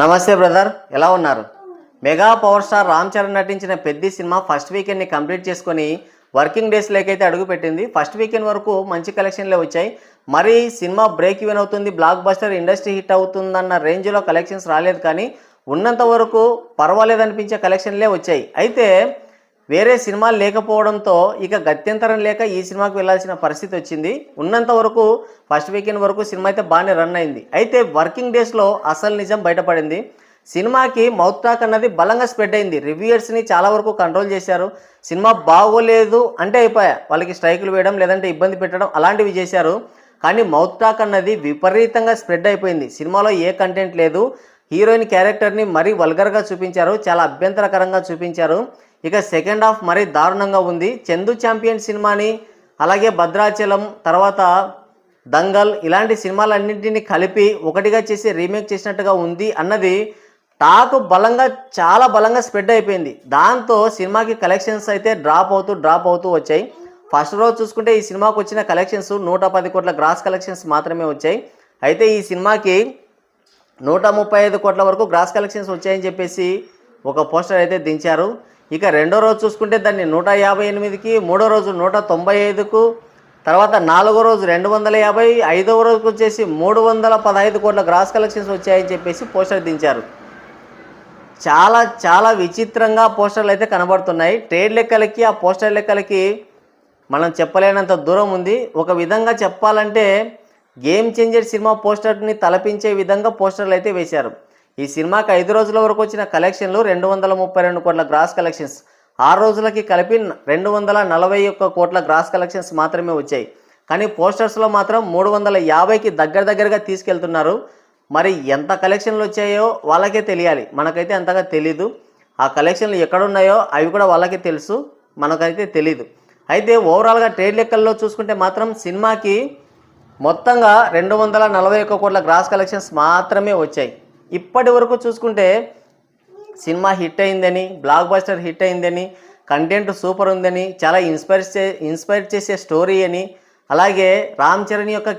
నమస్తే బ్రదర్, ఎలా ఉన్నారు? Mega power star Ram Charan నటించిన పెద్ది సినిమా ఫస్ట్ వీకెండ్ని కంప్లీట్ చేసుకొని వర్కింగ్ డేస్ లేకైతే అడుగుపెట్టింది. ఫస్ట్ వీకెండ్ వరకు మంచి కలెక్షన్లే వచ్చాయి. మరి సినిమా బ్రేక్ ఈవెన్ అవుతుంది, బ్లాక్ బస్టర్ ఇండస్ట్రీ హిట్ అవుతుందన్న రేంజ్లో కలెక్షన్స్ రాలేదు, కానీ ఉన్నంత వరకు పర్వాలేదనిపించే కలెక్షన్లే వచ్చాయి. అయితే వేరే సినిమాలు లేకపోవడంతో ఇక గత్యంతరం లేక ఈ సినిమాకి వెళ్ళాల్సిన పరిస్థితి వచ్చింది. ఉన్నంత వరకు ఫస్ట్ వీకెండ్ వరకు సినిమా అయితే బాగానే రన్ అయింది. అయితే వర్కింగ్ డేస్లో అసలు నిజం బయటపడింది. సినిమాకి మౌత్ టాక్ అన్నది బలంగా స్ప్రెడ్ అయింది. రివ్యూయర్స్ని చాలా వరకు కంట్రోల్ చేశారు. సినిమా బాగోలేదు అంటే అయిపోయా, వాళ్ళకి స్ట్రైకులు వేయడం లేదంటే ఇబ్బంది పెట్టడం అలాంటివి చేశారు. కానీ మౌత్ టాక్ అన్నది విపరీతంగా స్ప్రెడ్ అయిపోయింది. సినిమాలో ఏ కంటెంట్ లేదు, హీరోయిన్ క్యారెక్టర్ని మరీ వల్గర్గా చూపించారు, చాలా అభ్యంతరకరంగా చూపించారు. ఇక సెకండ్ హాఫ్ మరీ దారుణంగా ఉంది. చందు ఛాంపియన్ సినిమాని, అలాగే భద్రాచలం, తర్వాత దంగల్ ఇలాంటి సినిమాలన్నింటినీ కలిపి ఒకటిగా చేసి రీమేక్ చేసినట్టుగా ఉంది అన్నది టాక్ చాలా బలంగా స్ప్రెడ్ అయిపోయింది. దాంతో సినిమాకి కలెక్షన్స్ అయితే డ్రాప్ అవుతూ వచ్చాయి. ఫస్ట్ రోజు చూసుకుంటే ఈ సినిమాకి వచ్చిన కలెక్షన్స్ 110 కోట్ల గ్రాస్ కలెక్షన్స్ మాత్రమే వచ్చాయి. అయితే ఈ సినిమాకి 135 కోట్ల వరకు గ్రాస్ కలెక్షన్స్ వచ్చాయని చెప్పేసి ఒక పోస్టర్ అయితే దించారు. ఇక రెండో రోజు చూసుకుంటే దాన్ని 158కి, మూడో రోజు 195కు, తర్వాత నాలుగో రోజు 250, ఐదవ రోజుకు వచ్చేసి 315 కోట్ల గ్రాస్ కలెక్షన్స్ వచ్చాయని చెప్పేసి పోస్టర్ దించారు. చాలా విచిత్రంగా పోస్టర్లు అయితే కనబడుతున్నాయి. ట్రేడ్ లెక్కలకి ఆ పోస్టర్ లెక్కలకి మనం చెప్పలేనంత దూరం ఉంది. ఒక విధంగా చెప్పాలంటే గేమ్ చేంజర్ సినిమా పోస్టర్ని తలపించే విధంగా పోస్టర్లు అయితే వేశారు. ఈ సినిమాకి 5 రోజుల వరకు వచ్చిన కలెక్షన్లు 232 కోట్ల గ్రాస్ కలెక్షన్స్, 6 రోజులకి కలిపి 241 కోట్ల గ్రాస్ కలెక్షన్స్ మాత్రమే వచ్చాయి. కానీ పోస్టర్స్లో మాత్రం 350కి దగ్గరగా తీసుకెళ్తున్నారు. మరి ఎంత కలెక్షన్లు వచ్చాయో వాళ్ళకే తెలియాలి, మనకైతే అంతగా తెలీదు. ఆ కలెక్షన్లు ఎక్కడున్నాయో అవి కూడా వాళ్ళకే తెలుసు, మనకైతే తెలీదు. అయితే ఓవరాల్గా ట్రేడ్ లెక్కల్లో చూసుకుంటే మాత్రం సినిమాకి మొత్తంగా 241 కోట్ల గ్రాస్ కలెక్షన్స్ మాత్రమే వచ్చాయి. ఇప్పటి వరకు చూసుకుంటే సినిమా హిట్ అయిందని, బ్లాక్ బస్టర్ హిట్ అయిందని, కంటెంట్ సూపర్ ఉందని, చాలా ఇన్స్పైర్ చేసే స్టోరీ అని, అలాగే రామ్ చరణ్ యొక్క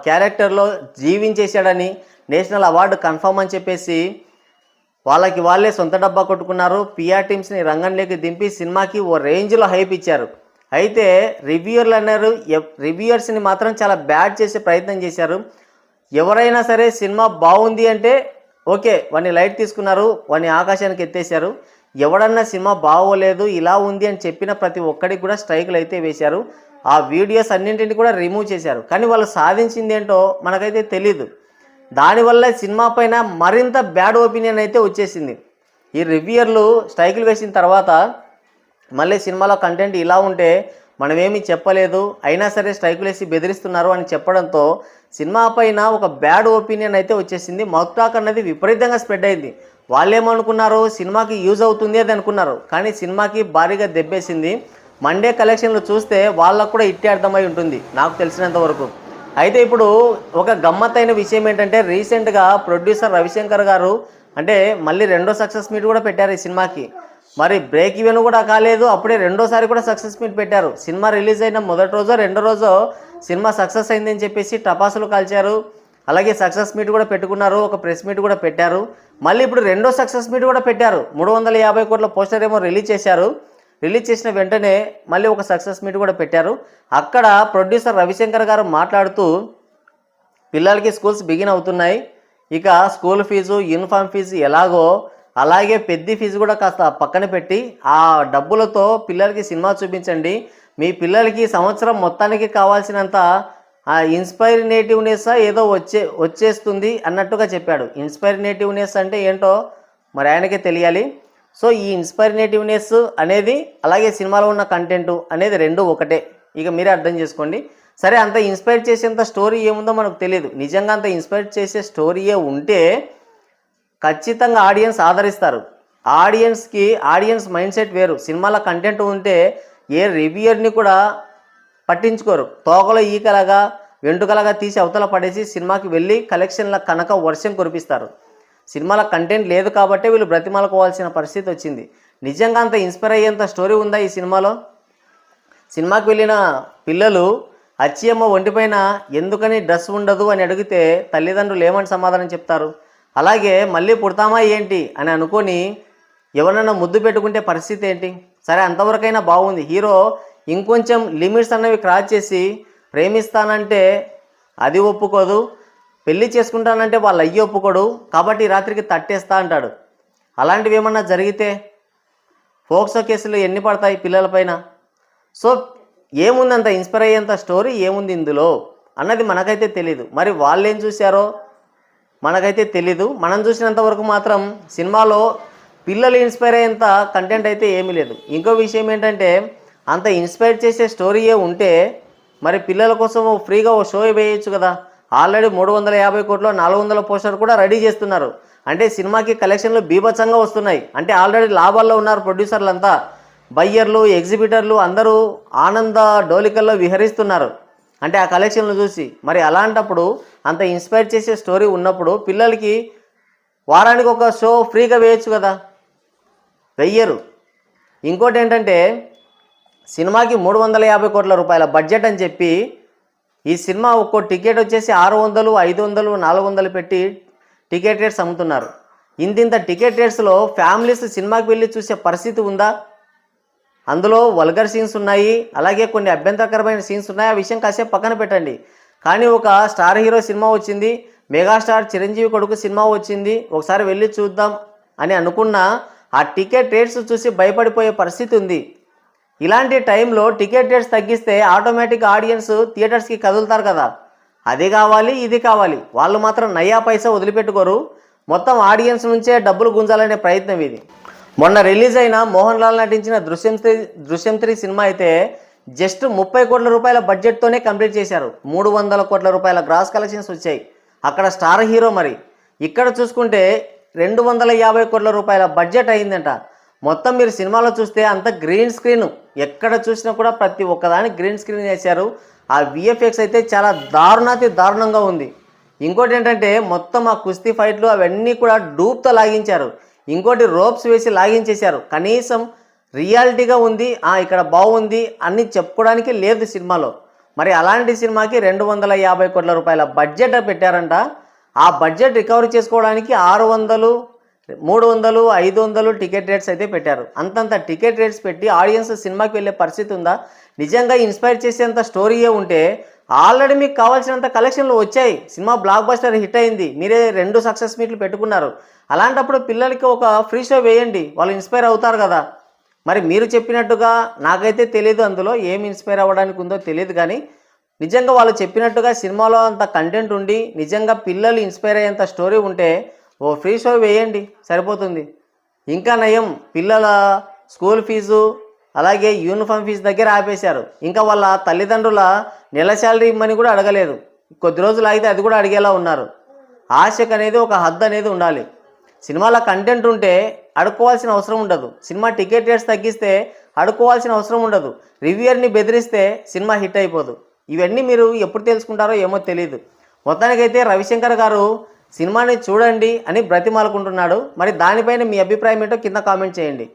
క్యారెక్టర్లో జీవించేశాడని, నేషనల్ అవార్డు కన్ఫర్మ్ అని చెప్పేసి వాళ్ళే సొంత డబ్బా కొట్టుకున్నారు. పిఆర్ టీమ్స్ని రంగంలోకి దింపి సినిమాకి ఓ రేంజ్లో హైప్ ఇచ్చారు. అయితే రివ్యూయర్లు అన్నారు, రివ్యూయర్స్ని మాత్రం చాలా బ్యాడ్ చేసే ప్రయత్నం చేశారు. ఎవరైనా సరే సినిమా బాగుంది అంటే ఓకే, వాడిని లైట్ తీసుకున్నారు, వాడిని ఆకాశానికి ఎత్తేసారు. ఎవడన్నా సినిమా బాగోలేదు, ఇలా ఉంది అని చెప్పిన ప్రతి ఒక్కడికి కూడా స్ట్రైకులు అయితే వేశారు. ఆ వీడియోస్ అన్నింటిని కూడా రిమూవ్ చేశారు. కానీ వాళ్ళు సాధించింది ఏంటో మనకైతే తెలీదు. దానివల్ల సినిమా పైన మరింత బ్యాడ్ ఒపీనియన్ అయితే వచ్చేసింది. ఈ రివ్యూయర్లు స్ట్రైకులు వేసిన తర్వాత మళ్ళీ సినిమాలో కంటెంట్ ఇలా ఉంటే మనమేమీ చెప్పలేదు, అయినా సరే స్ట్రైకులు వేసి బెదిరిస్తున్నారు అని చెప్పడంతో సినిమా పైన ఒక బ్యాడ్ ఒపీనియన్ అయితే వచ్చేసింది. మౌత్ టాక్ అన్నది విపరీతంగా స్ప్రెడ్ అయింది. వాళ్ళు ఏమనుకున్నారు, సినిమాకి యూజ్ అవుతుంది అది అనుకున్నారు, కానీ సినిమాకి భారీగా దెబ్బేసింది. మండే కలెక్షన్లు చూస్తే వాళ్ళకు కూడా ఇట్టే అర్థమై ఉంటుంది నాకు తెలిసినంత వరకు. అయితే ఇప్పుడు ఒక గమ్మత్తైన విషయం ఏంటంటే, రీసెంట్గా ప్రొడ్యూసర్ రవిశంకర్ గారు అంటే మళ్ళీ రెండో సక్సెస్ మీట్ కూడా పెట్టారు ఈ సినిమాకి. మరి బ్రేక్ ఈవెన్ కూడా కాలేదు, అప్పుడే రెండోసారి కూడా సక్సెస్ మీట్ పెట్టారు. సినిమా రిలీజ్ అయిన మొదటి రోజో రెండో రోజో సినిమా సక్సెస్ అయిందని చెప్పేసి టపాసులు కాల్చారు. అలాగే సక్సెస్ మీట్ కూడా పెట్టుకున్నారు, ఒక ప్రెస్ మీట్ కూడా పెట్టారు. మళ్ళీ ఇప్పుడు రెండో సక్సెస్ మీట్ కూడా పెట్టారు. 350 కోట్ల పోస్టర్ ఏమో రిలీజ్ చేశారు. రిలీజ్ చేసిన వెంటనే మళ్ళీ ఒక సక్సెస్ మీట్ కూడా పెట్టారు. అక్కడ ప్రొడ్యూసర్ రవిశంకర్ గారు మాట్లాడుతూ, పిల్లలకి స్కూల్స్ బిగిన్ అవుతున్నాయి, ఇక స్కూల్ ఫీజు, యూనిఫామ్ ఫీజు ఎలాగో అలాగే పెద్ద ఫీజు కూడా కాస్త పక్కన పెట్టి ఆ డబ్బులతో పిల్లలకి సినిమా చూపించండి. మీ పిల్లలకి సంవత్సరం మొత్తానికి కావాల్సినంత ఇన్స్పైరినేటివ్నెస్ ఏదో వచ్చేస్తుంది అన్నట్టుగా చెప్పాడు. ఇన్స్పైరినేటివ్నెస్ అంటే ఏంటో మరి ఆయనకే తెలియాలి. సో ఈ ఇన్స్పైరినేటివ్నెస్ అనేది అలాగే సినిమాలో ఉన్న కంటెంట్ అనేది రెండు ఒకటే, ఇక మీరే అర్థం చేసుకోండి. సరే, అంత ఇన్స్పైర్ చేసేంత స్టోరీ ఏముందో మనకు తెలియదు. నిజంగా అంత ఇన్స్పైర్ చేసే స్టోరీయే ఉంటే ఖచ్చితంగా ఆడియన్స్ ఆదరిస్తారు. ఆడియన్స్ మైండ్ సెట్ వేరు. సినిమాల కంటెంట్ ఉంటే ఏ రివ్యూయర్ని కూడా పట్టించుకోరు. తోకలో ఈకలాగా వెంటుకలాగా తీసి అవతల పడేసి సినిమాకి వెళ్ళి కలెక్షన్ల కనుక వర్షం కురిపిస్తారు. సినిమాల కంటెంట్ లేదు కాబట్టే వీళ్ళు బ్రతిమాలుకోవాల్సిన పరిస్థితి వచ్చింది. నిజంగా అంత ఇన్స్పైర్ అయ్యేంత స్టోరీ ఉందా ఈ సినిమాలో? సినిమాకి వెళ్ళిన పిల్లలు అచ్చియమ్మ ఒంటిపైన ఎందుకని డ్రెస్ ఉండదు అని అడిగితే తల్లిదండ్రులు ఏమని సమాధానం చెప్తారు? అలాగే మళ్ళీ పుడతామా ఏంటి అని అనుకొని ఎవరన్నా ముద్దు పెట్టుకుంటే పరిస్థితి ఏంటి? సరే అంతవరకైనా బాగుంది. హీరో ఇంకొంచెం లిమిట్స్ అన్నవి క్రాస్ చేసి ప్రేమిస్తానంటే అది ఒప్పుకోదు, పెళ్లి చేసుకుంటానంటే వాళ్ళ అయ్యి ఒప్పుకోడు, కాబట్టి రాత్రికి తట్టేస్తా అంటాడు. అలాంటివి ఏమన్నా జరిగితే ఫోక్సో కేసులు ఎన్ని పడతాయి పిల్లలపైన? సో ఏముంది అంత ఇన్స్పైర్ అయ్యేంత స్టోరీ ఏముంది ఇందులో అన్నది మనకైతే తెలీదు. మరి వాళ్ళు ఏం చూశారో మనకైతే తెలీదు. మనం చూసినంత వరకు మాత్రం సినిమాలో పిల్లలు ఇన్స్పైర్ అయ్యేంత కంటెంట్ అయితే ఏమీ లేదు. ఇంకో విషయం ఏంటంటే అంత ఇన్స్పైర్ చేసే స్టోరీయే ఉంటే మరి పిల్లల కోసం ఫ్రీగా ఓ షో వేయచ్చు కదా. ఆల్రెడీ 350 కోట్లు 400 పోస్టర్ కూడా రెడీ చేస్తున్నారు. అంటే సినిమాకి కలెక్షన్లు బీభత్సంగా వస్తున్నాయి. అంటే ఆల్రెడీ లాభాల్లో ఉన్నారు ప్రొడ్యూసర్లంతా, బయ్యర్లు, ఎగ్జిబిటర్లు అందరూ ఆనంద డోలికల్లో విహరిస్తున్నారు అంటే ఆ కలెక్షన్లు చూసి. మరి అలాంటప్పుడు అంత ఇన్స్పైర్ చేసే స్టోరీ ఉన్నప్పుడు పిల్లలకి వారానికి ఒక షో ఫ్రీగా వేయచ్చు కదా, వెయ్యరు. ఇంకోటి ఏంటంటే సినిమాకి 350 కోట్ల రూపాయల బడ్జెట్ అని చెప్పి ఈ సినిమా ఒక్కో టికెట్ వచ్చేసి 600, 500, 400 పెట్టి టికెట్ రేట్స్ అమ్ముతున్నారు. ఇంత టికెట్ రేట్స్లో ఫ్యామిలీస్ సినిమాకి వెళ్ళి చూసే పరిస్థితి ఉందా? అందులో వల్గర్ సీన్స్ ఉన్నాయి, అలాగే కొన్ని అభ్యంతరకరమైన సీన్స్ ఉన్నాయి. ఆ విషయం కాసేపు పక్కన పెట్టండి. కానీ ఒక స్టార్ హీరో సినిమా వచ్చింది, మెగాస్టార్ చిరంజీవి కొడుకు సినిమా వచ్చింది, ఒకసారి వెళ్ళి చూద్దాం అని అనుకున్న ఆ టికెట్ రేట్స్ చూసి భయపడిపోయే పరిస్థితి ఉంది. ఇలాంటి టైంలో టికెట్ రేట్స్ తగ్గిస్తే ఆటోమేటిక్ ఆడియన్స్ థియేటర్స్కి కదులుతారు కదా. అది కావాలి ఇది కావాలి, వాళ్ళు మాత్రం నయ్యా పైసా వదిలిపెట్టుకోరు. మొత్తం ఆడియన్స్ నుంచే డబ్బులు గుంజాలనే ప్రయత్నం ఇది. మొన్న రిలీజ్ అయిన మోహన్ లాల్ నటించిన దృశ్యం 3 సినిమా అయితే జస్ట్ 30 కోట్ల రూపాయల బడ్జెట్తోనే కంప్లీట్ చేశారు. 300 కోట్ల రూపాయల గ్రాస్ కలెక్షన్స్ వచ్చాయి. అక్కడ స్టార్ హీరో. మరి ఇక్కడ చూసుకుంటే 250 కోట్ల రూపాయల బడ్జెట్ అయిందంట. మొత్తం మీరు సినిమాలో చూస్తే అంత గ్రీన్ స్క్రీన్, ఎక్కడ చూసినా కూడా ప్రతి ఒక్కదాని గ్రీన్ స్క్రీన్ వేశారు. ఆ విఎఫ్ఎక్స్ అయితే చాలా దారుణంగా ఉంది. ఇంకోటి ఏంటంటే మొత్తం ఆ కుస్తీ ఫైట్లు అవన్నీ కూడా డూప్తో లాగించారు. ఇంకోటి రోప్స్ వేసి లాగించేశారు. కనీసం రియాలిటీగా ఉంది, ఇక్కడ బాగుంది అని చెప్పుకోవడానికి లేదు సినిమాలో. మరి అలాంటి సినిమాకి 250 కోట్ల రూపాయల బడ్జెట్ పెట్టారంట. ఆ బడ్జెట్ రికవరీ చేసుకోవడానికి 600, 300, 500 టికెట్ రేట్స్ అయితే పెట్టారు. అంతంత టికెట్ రేట్స్ పెట్టి ఆడియన్స్ సినిమాకి వెళ్ళే పరిస్థితి ఉందా? నిజంగా ఇన్స్పైర్ చేసేంత స్టోరీయే ఉంటే ఆల్రెడీ మీకు కావాల్సినంత కలెక్షన్లు వచ్చాయి. సినిమా బ్లాక్ బస్టర్ హిట్ అయింది, మీరే 2 సక్సెస్ మీట్లు పెట్టుకున్నారు. అలాంటప్పుడు పిల్లలకి ఒక ఫ్రీ షో వేయండి, వాళ్ళు ఇన్స్పైర్ అవుతారు కదా. మరి మీరు చెప్పినట్టుగా నాకైతే తెలియదు, అందులో ఏం ఇన్స్పైర్ అవ్వడానికి ఉందో తెలియదు. కానీ నిజంగా వాళ్ళు చెప్పినట్టుగా సినిమాలో అంత కంటెంట్ ఉండి నిజంగా పిల్లలు ఇన్స్పైర్ అయ్యేంత స్టోరీ ఉంటే ఓ ఫ్రీ షో వేయండి, సరిపోతుంది. ఇంకా నయం, పిల్లల స్కూల్ ఫీజు అలాగే యూనిఫామ్ ఫీజు దగ్గర ఆపేశారు. ఇంకా వాళ్ళ తల్లిదండ్రుల నెల శాలరీ ఇమ్మని కూడా అడగలేదు. కొద్ది రోజులు అయితే అది కూడా అడిగేలా ఉన్నారు. ఆశకు అనేది ఒక హద్దు అనేది ఉండాలి. సినిమాల కంటెంట్ ఉంటే అడుక్కోవాల్సిన అవసరం ఉండదు. సినిమా టికెట్ రేట్స్ తగ్గిస్తే అడుక్కోవాల్సిన అవసరం ఉండదు. రివ్యూయర్ని బెదిరిస్తే సినిమా హిట్ అయిపోదు. ఇవన్నీ మీరు ఎప్పుడు తెలుసుకుంటారో ఏమో తెలియదు. మొత్తానికైతే రవిశంకర్ గారు సినిమాని చూడండి అని బ్రతిమాలుకుంటున్నాడు. మరి దానిపైన మీ అభిప్రాయం ఏంటో కింద కామెంట్ చేయండి.